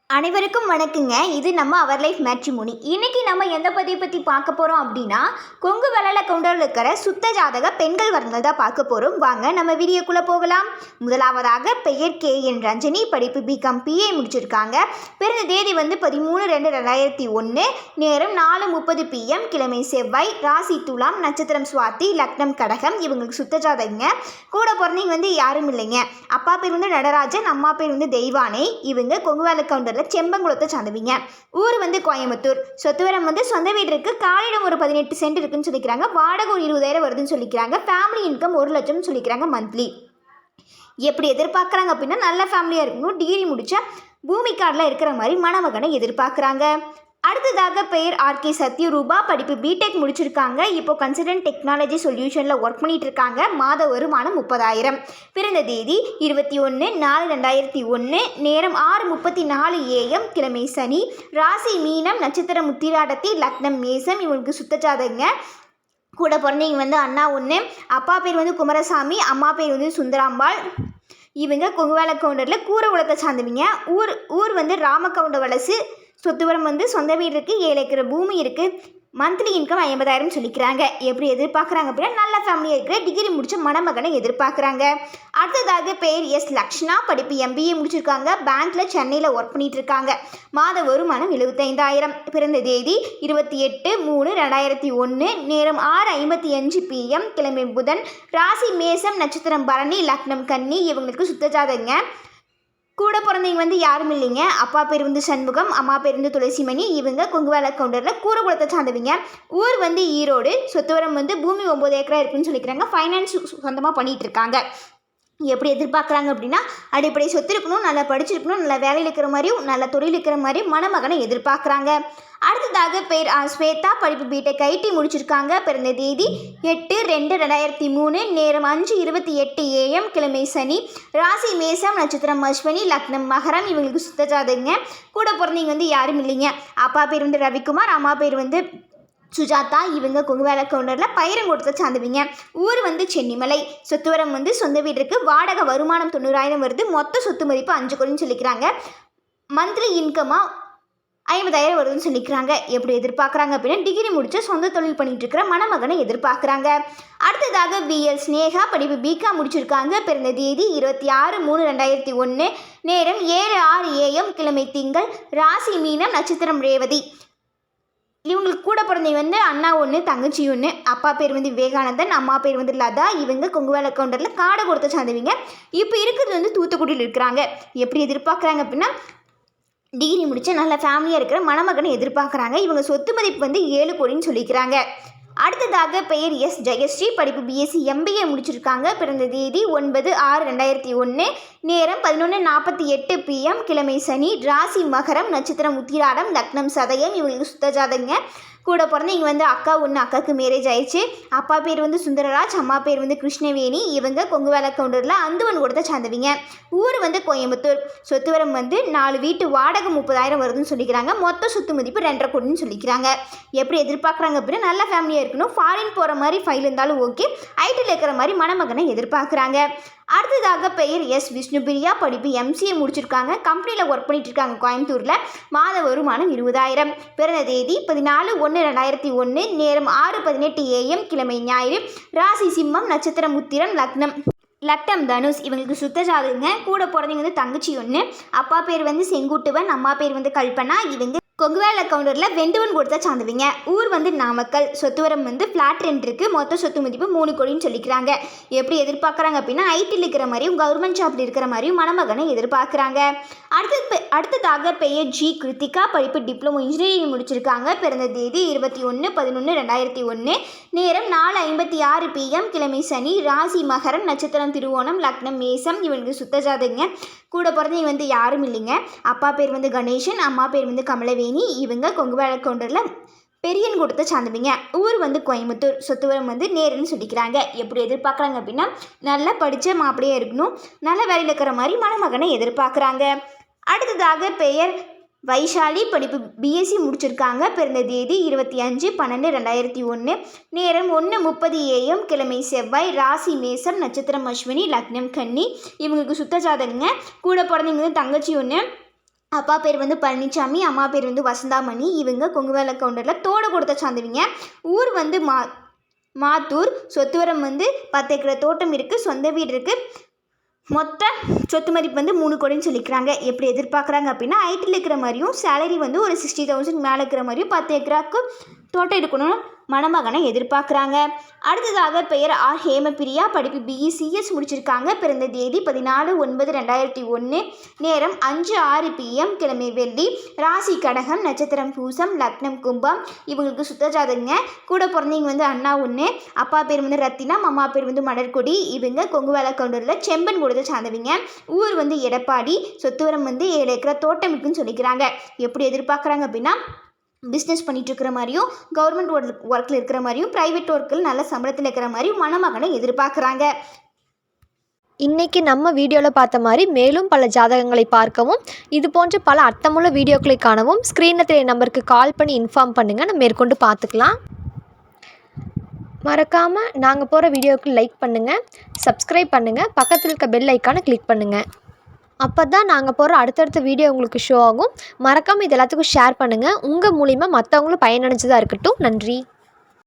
அனைவருக்கும் வணக்கங்க. இது நம்ம அவர் லைஃப் மேட்ரிமோனி. இன்னைக்கு நம்ம எந்த பதிவை பற்றி பார்க்க போகிறோம் அப்படின்னா, கொங்கு வெள்ளாள கவுண்டரில் இருக்கிற சுத்த ஜாதக பெண்கள் வரங்கள் தான் பார்க்க போகிறோம். வாங்க நம்ம வீடியோக்குள்ளே போகலாம். முதலாவதாக பெயர் KN ரஞ்சனி, படிப்பு பிகாம் PA முடிச்சிருக்காங்க. பிறந்த தேதி 13/2/2001, நேரம் 4:30 PM, கிழமை செவ்வாய், ராசி துலாம், நட்சத்திரம் சுவாதி, லக்னம் கடகம். இவங்களுக்கு சுத்த ஜாதகங்க. கூட பிறந்தவங்க யாரும் இல்லைங்க. அப்பா பேர் நடராஜன், அம்மா பேர் தெய்வானை. இவங்க கொங்கு வெள்ளாள கவுண்டர் செம்பங்குளத்தை சார்ந்தவங்க. ஊர் கோயம்புத்தூர். சொத்துவரம் சொந்த வீடு இருக்கு. காலிடம் ஒரு 18 சென்ட் இருக்குன்னு சொல்லிக்கிறாங்க. வாடகை ஒரு 20,000 வருதுன்னு சொல்லிக்கிறாங்க. ஃபேமிலி இன்கம் 1 லட்சம் சொல்லிக்கிறாங்க மந்த்லி. எப்படி எதிர்பார்க்குறாங்க அப்படின்னா, நல்ல ஃபேமிலியாக இருக்கணும், டிகிரி முடிச்சா பூமி கார்டில் இருக்கிற மாதிரி மணமகனை எதிர்பார்க்குறாங்க. அடுத்ததாக பெயர் RK சத்யரூபா, படிப்பு பிடெக் முடிச்சிருக்காங்க. இப்போ கன்சல்டன்ட் டெக்னாலஜி சொல்யூஷனில் ஒர்க் பண்ணிட்டு இருக்காங்க. மாத வருமானம் 30,000. பிறந்த தேதி 21/4/2001, நேரம் 6:34 AM, கிழமை சனி, ராசி மீனம், நட்சத்திரம் உத்திராடத்தி, லக்னம் மேசம். இவங்களுக்கு சுத்த ஜாதகங்க. கூட பிறந்தவங்க அண்ணா ஒன்று. அப்பா பேர் குமாரசாமி, அம்மா பேர் சுந்தராம்பாள். இவங்க கொங்கு வெள்ளாள கவுண்டரில் கூரகுளத்தை சார்ந்தவங்க. ஊர் ராமகவுண்ட வலசு. சொத்துவரம் சொந்த வீடு இருக்குது, 7 ஏக்கர் பூமி இருக்குது. மந்த்லி இன்கம் 50,000 சொல்லிக்கிறாங்க. எப்படி எதிர்பார்க்குறாங்க அப்படின்னா, நல்ல ஃபேமிலியாக இருக்கிற டிகிரி முடித்த மணமகனை எதிர்பார்க்குறாங்க. அடுத்ததாக பெயர் S லக்ஷ்னா, படிப்பு MBA முடிச்சிருக்காங்க. பேங்க்கில் சென்னையில் ஒர்க் பண்ணிட்டு இருக்காங்க. மாத வருமானம் 75,000. பிறந்த தேதி 28/3/2001, நேரம் 6:55 PM, கிழமை புதன், ராசி மேசம், நட்சத்திரம் பரணி, லக்னம் கன்னி. இவங்களுக்கு சுத்த ஜாதகங்க. கூட பிறந்தவங்க யாரும் இல்லைங்க. அப்பா பேர் சண்முகம், அம்மா பேர் துளசிமணி. இவங்க கொங்கு வெள்ளாள கவுண்டரில் கூரகுளத்தை சார்ந்தவங்க. ஊர் ஈரோடு. சொத்துவரம் பூமி 9 ஏக்கரா இருக்குன்னு சொல்லிக்கிறாங்க. ஃபைனான்ஸ் சொந்தமாக பண்ணிகிட்டு இருக்காங்க. எப்படி எதிர்பார்க்குறாங்க அப்படின்னா, அடிப்படை சொத்து இருக்கணும், நல்லா படிச்சிருக்கணும், நல்ல வேலையில் இருக்கிற மாதிரியும் நல்ல தொழில் இருக்கிற மாதிரியும் மணமகனை எதிர்பார்க்குறாங்க. அடுத்ததாக பெயர் ஸ்வேதா, படிப்பு பிடெக் IT முடிச்சிருக்காங்க. பிறந்த தேதி 8/2/2003, நேரம் 5:28 AM, கிழமை சனி, ராசி மேசம், நட்சத்திரம் அஸ்வினி, லக்னம் மகரம். இவங்களுக்கு சுத்த ஜாதகங்க. கூட பிறந்தவங்க யாரும் இல்லைங்க. அப்பா பேர் ரவிக்குமார், அம்மா பேர் சுஜாதா. இவங்க கொங்கு வெள்ளாள கவுண்டரில் பயிரங்கோட்டத்தை சார்ந்தவங்க. ஊர் சென்னிமலை. சொத்துவரம் சொந்த வீடு இருக்குது. வாடகை வருமானம் 90,000 வருது. மொத்த சொத்து மதிப்பு 5 கோடின்னு சொல்லிக்கிறாங்க. மந்த்லி இன்கமாக 50,000 வருதுன்னு சொல்லிக்கிறாங்க. எப்படி எதிர்பார்க்குறாங்க அப்படின்னா, டிகிரி முடிச்சு சொந்த தொழில் பண்ணிட்டு இருக்கிற மணமகனை எதிர்பார்க்குறாங்க. அடுத்ததாக BL ஸ்னேகா, படிப்பு பிகாம் முடிச்சிருக்காங்க. பிறந்த தேதி 26/3/2001, நேரம் 7:06 AM, கிழமை திங்கள், ராசி மீனம், நட்சத்திரம் ரேவதி. இவங்களுக்கு கூட பிறந்தவங்க அண்ணா ஒன்று, தங்கச்சி ஒன்று. அப்பா பேர் விவேகானந்தன், அம்மா பேர் லதா. இவங்க கொங்கு வெள்ளாள கவுண்டரில் காடை கொடுத்த சார்ந்தவங்க. இப்போ இருக்கிறது தூத்துக்குடியில் இருக்கிறாங்க. எப்படி எதிர்பார்க்குறாங்க அப்படின்னா, டிகிரி முடித்த நல்ல ஃபேமிலியாக இருக்கிற மணமகனை எதிர்பார்க்குறாங்க. இவங்க சொத்து மதிப்பு 7 கோடின்னு சொல்லிக்கிறாங்க. அடுத்ததாக பெயர் S ஜெயஸ்ரீ, படிப்பு BSc MBA முடிச்சிருக்காங்க. பிறந்த தேதி 9/6/2001, நேரம் 11:48 PM, கிழமை சனி, ராசி மகரம், நட்சத்திரம் உத்திராடம், லக்னம் சதயம். இவங்களுக்கு சுத்த ஜாதகங்க. கூட பிறந்தவங்க அக்கா ஒன்று. அக்காவுக்கு மேரேஜ் ஆயிடுச்சு. அப்பா பேர் சுந்தரராஜ், அம்மா பேர் கிருஷ்ணவேணி. இவங்க கொங்கு வெள்ளாள கவுண்டரில் அந்துவன் கூடத்தை சார்ந்தவங்க. ஊர் கோயம்புத்தூர். சொத்துவரம் 4 வீட்டு வாடகை 30,000 வருதுன்னு சொல்லிக்கிறாங்க. மொத்த சொத்து மதிப்பு 2.5 கோடின்னு சொல்லிக்கிறாங்க. எப்படி எதிர்பார்க்குறாங்க அப்படின்னா, நல்ல ஃபேமிலியாக இருக்கணும், ஃபாரின் போகிற மாதிரி ஃபைல் இருந்தாலும் ஓகே, ஐடியில் இருக்கிற மாதிரி மணமகனை எதிர்பார்க்குறாங்க. அடுத்ததாக பெயர் S விஷ்ணுபிரியா, படிப்பு MCA முடிச்சிருக்காங்க. கம்பெனியில் ஒர்க் பண்ணிட்டு இருக்காங்க கோயம்புத்தூரில். மாத வருமானம் 20,000. பிறந்த தேதி 14/1/2001, நேரம் 6:18 AM, கிழமை ஞாயிறு, ராசி சிம்மம், நட்சத்திரம் உத்திரம், லக்னம் தனுஷ். இவங்களுக்கு சுத்த ஜாதகங்க. கூட பிறந்தவங்க தங்கச்சி ஒன்று. அப்பா பேர் செங்குட்டுவன், அம்மா பேர் கல்பனா. இவங்க கொங்கு வெள்ளாள கவுண்டரில் வெண்டுவன் கொடுத்த சார்ந்தவங்க. ஊர் நாமக்கல். சொத்துவரம் ஃப்ளாட் ரெண்ட் இருக்குது. மொத்த சொத்து மதிப்பு 3 கோடின்னு சொல்லிக்கிறாங்க. எப்படி எதிர்பார்க்குறாங்க அப்படின்னா, ஐடியில் இருக்கிற மாதிரியும் கவர்மெண்ட் ஜாப்பில் இருக்கிற மாதிரியும் மணமகனை எதிர்பார்க்குறாங்க. அடுத்ததாக பெயர் G கிருத்திகா, படிப்பு டிப்ளமோ இன்ஜினியரிங் முடிச்சிருக்காங்க. பிறந்த தேதி 21/11/2001, நேரம் 4:56 PM, கிழமை சனி, ராசி மகரம், நட்சத்திரம் திருவோணம், லக்னம் மேசம். இவங்களுக்கு சுத்த ஜாதகங்க. கூட பிறந்தவங்க யாரும் இல்லைங்க. அப்பா பேர் கணேசன், அம்மா பேர் கமலவேணி. இவங்க கொங்கு வெள்ளாள கவுண்டரில் பெரியன் கொடுத்த சார்ந்தவங்க. ஊர் கோயம்புத்தூர். சொத்துவரம் நேருன்னு சொல்லிக்கிறாங்க. எப்படி எதிர்பார்க்குறாங்க அப்படின்னா, நல்லா படித்த மாப்பிளையாக இருக்கணும், நல்ல வேலையில் இருக்கிற மாதிரி மணமகனை எதிர்பார்க்குறாங்க. அடுத்ததாக பெயர் வைஷாலி, படிப்பு BSc முடிச்சிருக்காங்க. பிறந்த தேதி 25/12/2001, நேரம் 1:30 AM, கிழமை செவ்வாய், ராசி மேசம், நட்சத்திரம் அஸ்வினி, லக்னம் கன்னி. இவங்களுக்கு சுத்த ஜாதகங்க. கூட பிறந்தவங்க தங்கச்சி ஒன்று. அப்பா பேர் வந்து பழனிசாமி, அம்மா பேர் வந்து வசந்தாமணி. இவங்க கொங்குவேல கவுண்டரில் தோடகூடத்தை சார்ந்தவங்க. ஊர் வந்து மாத்தூர். சொத்து வரம் வந்து 10 ஏக்கர் தோட்டம் இருக்குது, சொந்த வீடு இருக்குது. மொத்த சொத்து மதிப்பு வந்து 3 கோடின்னு சொல்லிக்கிறாங்க. எப்படி எதிர்பார்க்குறாங்க அப்படின்னா, ஐடியில் இருக்கிற மாதிரியும் சேலரி வந்து ஒரு 60,000 மேலே இருக்கிற மாதிரியும் 10 ஏக்கராக்கு தோட்டம் எடுக்கணும் மணமகனை எதிர்பார்க்குறாங்க. அடுத்ததாக பெயர் ஆர் ஹேமபிரியா. படிப்பு பிஇ சிஎஸ் முடிச்சிருக்காங்க. பிறந்த தேதி 14/9/2001. நேரம் 5:06 PM. கிழமை வெள்ளி. ராசி கடகம், நட்சத்திரம் பூசம், லக்னம் கும்பம். இவங்களுக்கு சுத்த ஜாதகங்க. கூட பிறந்தவங்க வந்து அண்ணா 1, அப்பா பேர் வந்து ரத்தினம், அம்மா பேர் வந்து மலர்கொடி. இவங்க கொங்குவேல கவுண்டரில் செம்பன் கூடத்தை சார்ந்தவங்க. ஊர் வந்து எடப்பாடி. சொத்துவரம் வந்து 7 ஏக்கர் தோட்டம் இருக்குன்னு சொல்லிக்கிறாங்க. எப்படி எதிர்பார்க்குறாங்க அப்படின்னா, பிஸ்னஸ் பண்ணிட்டு இருக்கிற மாதிரியும், கவர்மெண்ட் ஒர்க்கில் இருக்கிற மாதிரியும், ப்ரைவேட் ஒர்க்கில் நல்ல சம்பளத்தில் இருக்கிற மாதிரியும் மணமகனை எதிர்பார்க்குறாங்க. இன்றைக்கி நம்ம வீடியோவில் பார்த்த மாதிரி மேலும் பல ஜாதகங்களை பார்க்கவும், இது போன்ற பல அர்த்தமுள்ள வீடியோக்களை காணவும் ஸ்க்ரீனில் தெரிய நம்பருக்கு கால் பண்ணி இன்ஃபார்ம் பண்ணுங்கள். நம்ம மேற்கொண்டு பார்த்துக்கலாம். மறக்காமல் நாங்கள் போகிற வீடியோவுக்கு லைக் பண்ணுங்கள், சப்ஸ்கிரைப் பண்ணுங்கள், பக்கத்தில் இருக்க பெல் ஐக்கானை கிளிக் பண்ணுங்கள். அப்போ தான் நாங்கள் போகிற அடுத்தடுத்த வீடியோ உங்களுக்கு ஷோ ஆகும். மறக்காமல் இது எல்லாத்துக்கும் ஷேர் பண்ணுங்கள். உங்கள் மூலிமா மற்றவங்களும் பயனடைஞ்சதாக இருக்கட்டும். நன்றி.